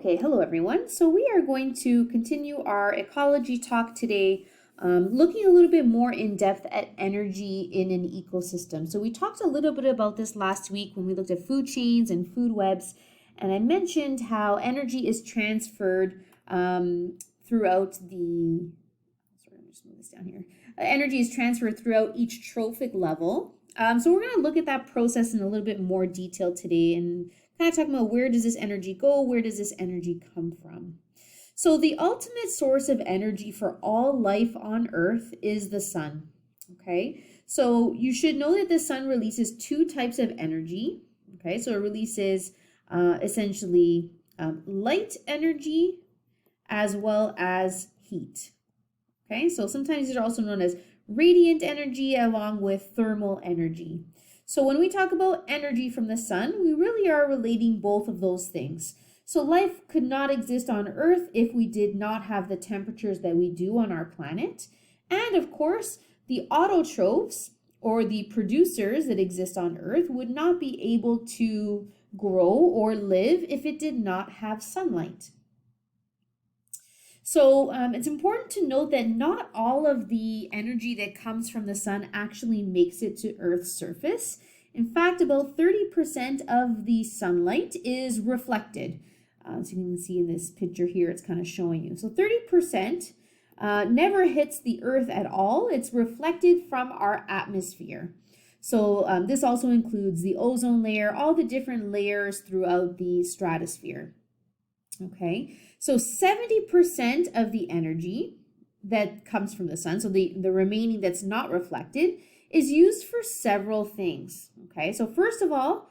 Okay, hello everyone. So we are going to continue our ecology talk today, looking a little bit more in depth at energy in an ecosystem. So we talked a little bit about this last week when we looked at food chains and food webs, and I mentioned how energy is transferred throughout the, sorry, let me just move this down here. Energy is transferred throughout each trophic level. So we're going to look at that process in a little bit more detail today and kind of talking about where does this energy go, where does this energy come from. So the ultimate source of energy for all life on Earth is the sun, okay? So you should know that the sun releases two types of energy, okay? So it releases essentially light energy as well as heat, okay? So sometimes these are also known as radiant energy along with thermal energy. So when we talk about energy from the sun, we really are relating both of those things. So life could not exist on Earth if we did not have the temperatures that we do on our planet. And of course, the autotrophs or the producers that exist on Earth would not be able to grow or live if it did not have sunlight. So it's important to note that not all of the energy that comes from the sun actually makes it to Earth's surface. In fact, about 30% of the sunlight is reflected. So you can see in this picture here, it's kind of showing you. So 30% never hits the Earth at all. It's reflected from our atmosphere. So this also includes the ozone layer, all the different layers throughout the stratosphere. Okay, so 70% of the energy that comes from the sun, so the remaining that's not reflected, is used for several things. Okay, so first of all,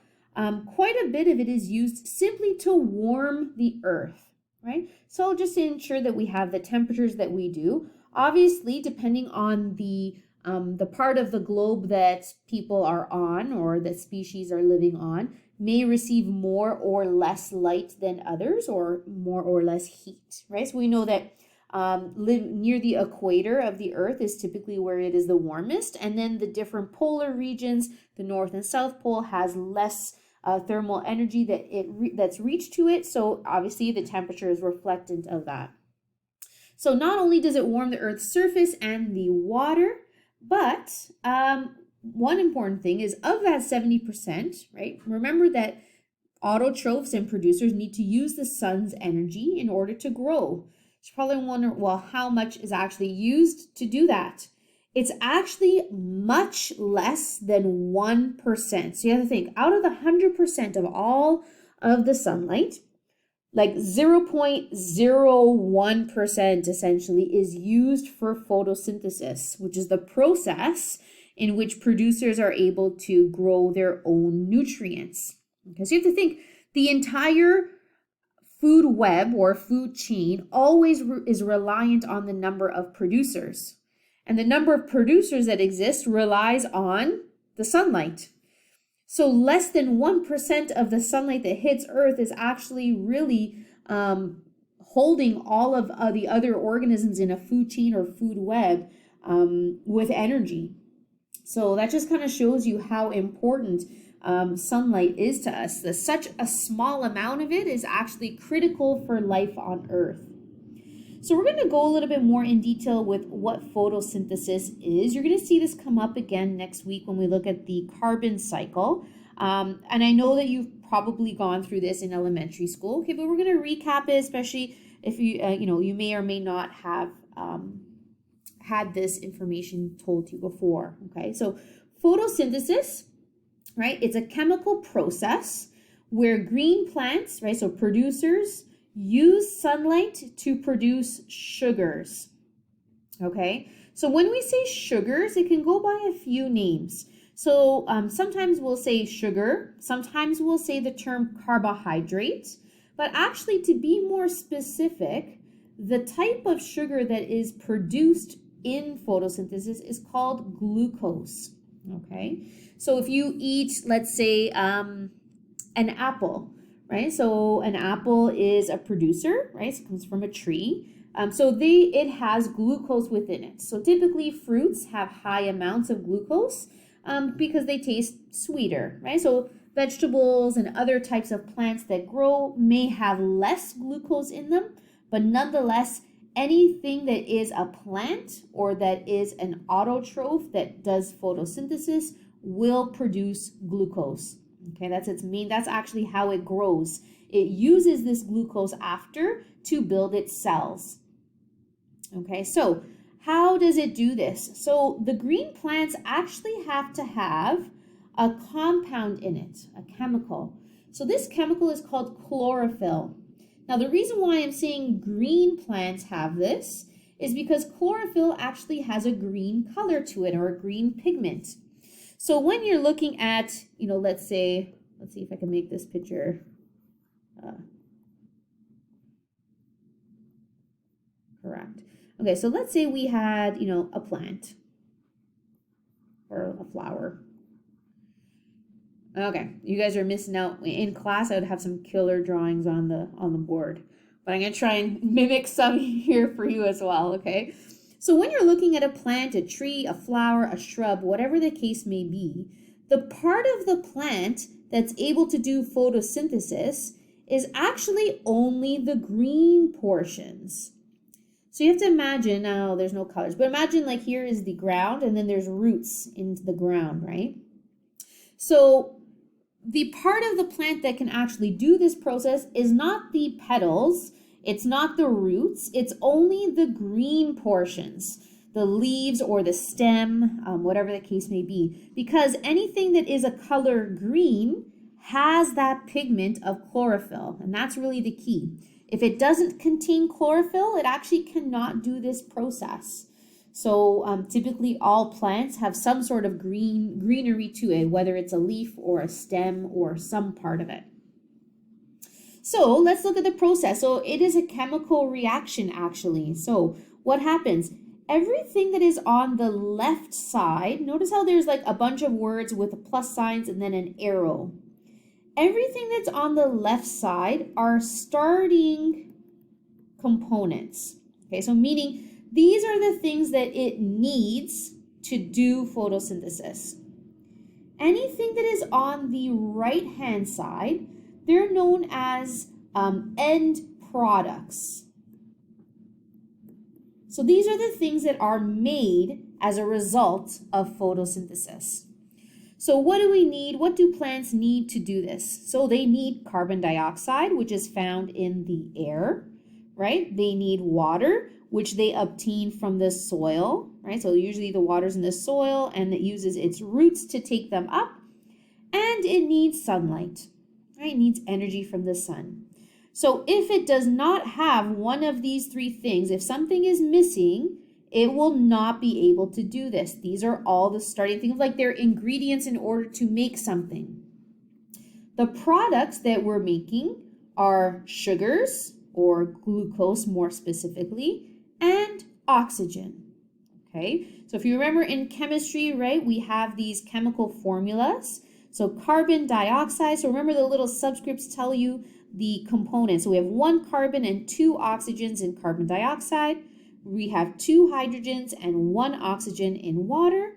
quite a bit of it is used simply to warm the Earth, right? So just to ensure that we have the temperatures that we do. Obviously, depending on the part of the globe that people are on or that species are living on, may receive more or less light than others or more or less heat, right? So we know that live near the equator of the Earth is typically where it is the warmest, and then the different polar regions, the North and South Pole, has less thermal energy that's reached to it, so obviously the temperature is reflectant of that. So not only does it warm the Earth's surface and the water, but one important thing is of that 70%, right? Remember that autotrophs and producers need to use the sun's energy in order to grow. You probably wonder, well, how much is actually used to do that? It's actually much less than 1%. So you have to think, out of the 100% of all of the sunlight, like 0.01% essentially is used for photosynthesis, which is the process in which producers are able to grow their own nutrients. Okay, so you have to think the entire food web or food chain always is reliant on the number of producers. And the number of producers that exist relies on the sunlight. So less than 1% of the sunlight that hits Earth is actually really holding all of the other organisms in a food chain or food web with energy. So that just kind of shows you how important sunlight is to us. Such a small amount of it is actually critical for life on Earth. So we're going to go a little bit more in detail with what photosynthesis is. You're going to see this come up again next week when we look at the carbon cycle. And I know that you've probably gone through this in elementary school. Okay, but we're going to recap it, especially if you may or may not have had this information told to you before. Okay, so photosynthesis, right? It's a chemical process where green plants, right? So producers use sunlight to produce sugars. Okay, so when we say sugars, it can go by a few names. So sometimes we'll say sugar, sometimes we'll say the term carbohydrate, but actually to be more specific, the type of sugar that is produced in photosynthesis is called glucose. Okay, so if you eat, let's say, an apple, right? So an apple is a producer, right? So it comes from a tree. It has glucose within it. So typically fruits have high amounts of glucose because they taste sweeter, right? So vegetables and other types of plants that grow may have less glucose in them, but nonetheless, anything that is a plant or that is an autotroph that does photosynthesis will produce glucose. Okay, that's actually how it grows. It uses this glucose after to build its cells. Okay, so how does it do this? So the green plants actually have to have a compound in it, a chemical. So this chemical is called chlorophyll. Now the reason why I'm saying green plants have this is because chlorophyll actually has a green color to it, or a green pigment. So when you're looking at, let's see if I can make this picture correct. Okay, so let's say we had, a plant or a flower. Okay, you guys are missing out. In class, I would have some killer drawings on the board, but I'm going to try and mimic some here for you as well, okay? So when you're looking at a plant, a tree, a flower, a shrub, whatever the case may be, the part of the plant that's able to do photosynthesis is actually only the green portions. So you have to imagine, now there's no colors, but imagine like here is the ground and then there's roots into the ground, right? So the part of the plant that can actually do this process is not the petals, it's not the roots, it's only the green portions, the leaves or the stem, whatever the case may be, because anything that is a color green has that pigment of chlorophyll, and that's really the key. If it doesn't contain chlorophyll, it actually cannot do this process. So typically all plants have some sort of greenery to it, whether it's a leaf or a stem or some part of it. So let's look at the process. So it is a chemical reaction actually. So what happens? Everything that is on the left side, notice how there's like a bunch of words with plus signs and then an arrow. Everything that's on the left side are starting components. Okay, so meaning these are the things that it needs to do photosynthesis. Anything that is on the right-hand side, they're known as end products. So these are the things that are made as a result of photosynthesis. So what do we need? What do plants need to do this? So they need carbon dioxide, which is found in the air, right? They need water, which they obtain from the soil, right? So usually the water's in the soil and it uses its roots to take them up. And it needs sunlight, right? It needs energy from the sun. So if it does not have one of these three things, if something is missing, it will not be able to do this. These are all the starting things, like they're ingredients in order to make something. The products that we're making are sugars, or glucose more specifically, and oxygen. Okay, so if you remember in chemistry, right, we have these chemical formulas. So carbon dioxide, so remember the little subscripts tell you the components. So we have 1 carbon and 2 oxygens in carbon dioxide. We have 2 hydrogens and 1 oxygen in water.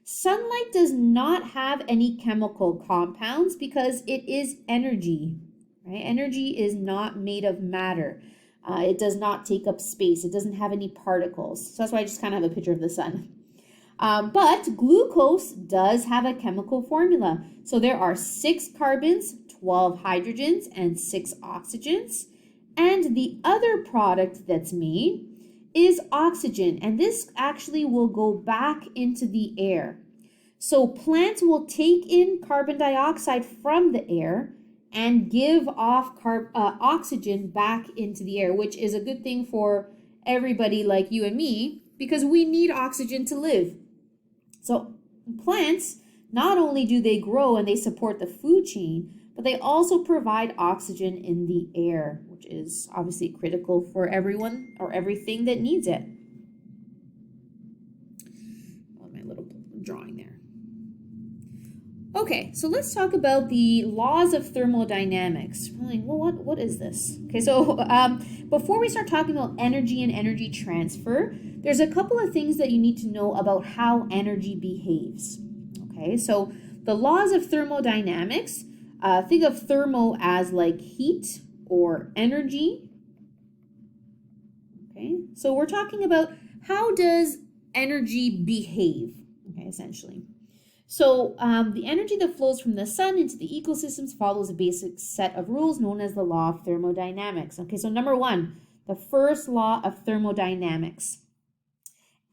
Sunlight does not have any chemical compounds because it is energy, right? Energy is not made of matter. It does not take up space. It doesn't have any particles. So that's why I just kind of have a picture of the sun. But glucose does have a chemical formula. So there are 6 carbons, 12 hydrogens, and 6 oxygens. And the other product that's made is oxygen, and this actually will go back into the air. So plants will take in carbon dioxide from the air and give off oxygen back into the air, which is a good thing for everybody like you and me, because we need oxygen to live. So plants, not only do they grow and they support the food chain, but they also provide oxygen in the air, which is obviously critical for everyone or everything that needs it. Oh, my little drawing there. Okay, so let's talk about the laws of thermodynamics. We're like, well, what is this? Okay, so before we start talking about energy and energy transfer, there's a couple of things that you need to know about how energy behaves. Okay, so the laws of thermodynamics Think of thermo as like heat or energy. Okay, so we're talking about how does energy behave, okay, essentially. So the energy that flows from the sun into the ecosystems follows a basic set of rules known as the law of thermodynamics. Okay, so number one, the first law of thermodynamics.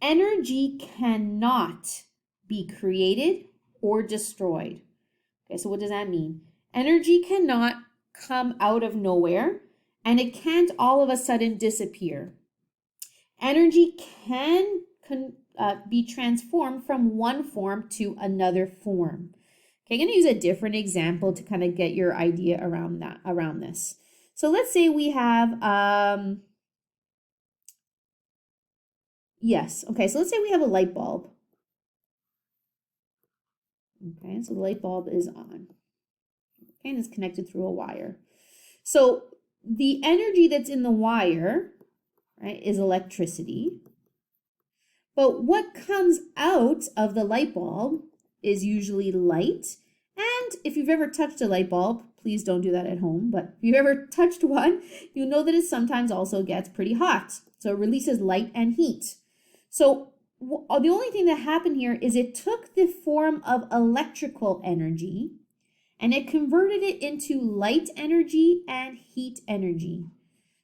Energy cannot be created or destroyed. Okay, so what does that mean? Energy cannot come out of nowhere, and it can't all of a sudden disappear. Energy can be transformed from one form to another form. Okay, I'm going to use a different example to kind of get your idea around this. So let's say we have so let's say we have a light bulb. Okay, so the light bulb is on. Okay, and it's connected through a wire. So the energy that's in the wire, right, is electricity. But what comes out of the light bulb is usually light. And if you've ever touched a light bulb, please don't do that at home, but if you've ever touched one, you know that it sometimes also gets pretty hot. So it releases light and heat. So the only thing that happened here is it took the form of electrical energy and it converted it into light energy and heat energy.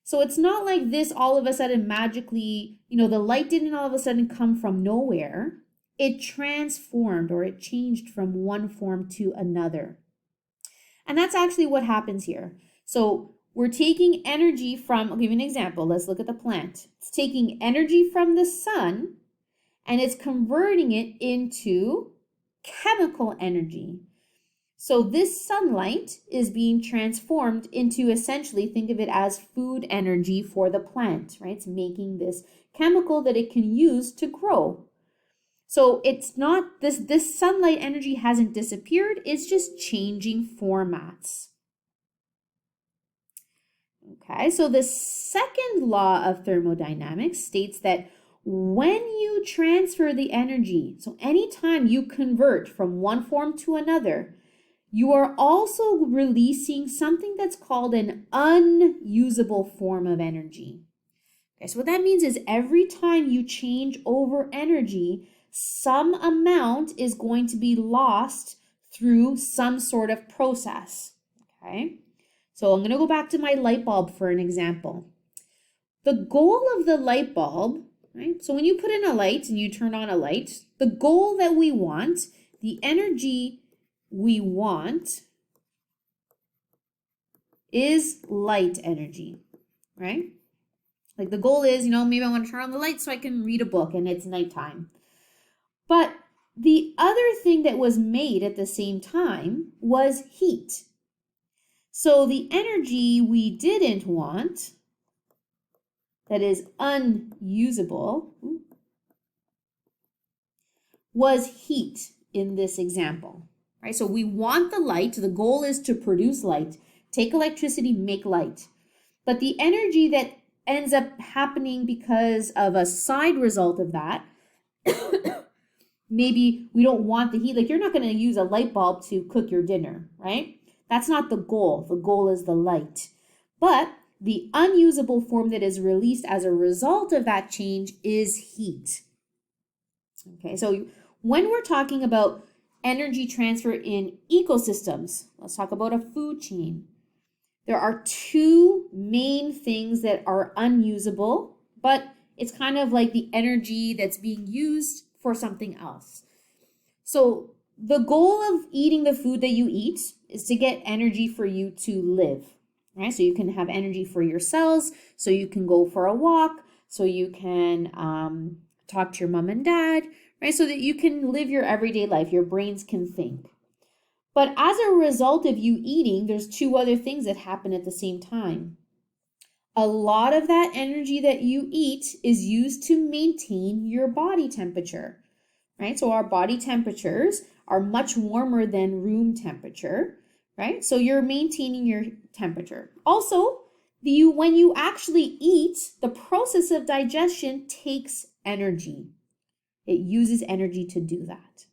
So it's not like this all of a sudden magically, the light didn't all of a sudden come from nowhere. It transformed or it changed from one form to another. And that's actually what happens here. So we're taking energy from, I'll give you an example. Let's look at the plant. It's taking energy from the sun and it's converting it into chemical energy. So this sunlight is being transformed into essentially, think of it as food energy for the plant, right? It's making this chemical that it can use to grow. So it's not, this sunlight energy hasn't disappeared, it's just changing formats. Okay, so the second law of thermodynamics states that when you transfer the energy, so anytime you convert from one form to another, you are also releasing something that's called an unusable form of energy. Okay, so what that means is every time you change over energy, some amount is going to be lost through some sort of process. Okay, so I'm going to go back to my light bulb for an example. The goal of the light bulb, right? So when you put in a light and you turn on a light, the goal that we want, the energy we want is light energy, right? Like the goal is, maybe I want to turn on the light so I can read a book and it's nighttime. But the other thing that was made at the same time was heat. So the energy we didn't want, that is unusable, was heat in this example. Right? So we want the light. The goal is to produce light. Take electricity, make light. But the energy that ends up happening because of a side result of that, maybe we don't want the heat. Like you're not going to use a light bulb to cook your dinner, right? That's not the goal. The goal is the light. But the unusable form that is released as a result of that change is heat. Okay, so when we're talking about energy transfer in ecosystems, let's talk about a food chain. There are two main things that are unusable, but it's kind of like the energy that's being used for something else. So the goal of eating the food that you eat is to get energy for you to live, right? So you can have energy for your cells, so you can go for a walk, so you can talk to your mom and dad, right? So that you can live your everyday life, your brains can think. But as a result of you eating, there's two other things that happen at the same time. A lot of that energy that you eat is used to maintain your body temperature, right? So our body temperatures are much warmer than room temperature, right? So you're maintaining your temperature. Also, when you actually eat, the process of digestion takes energy. It uses energy to do that.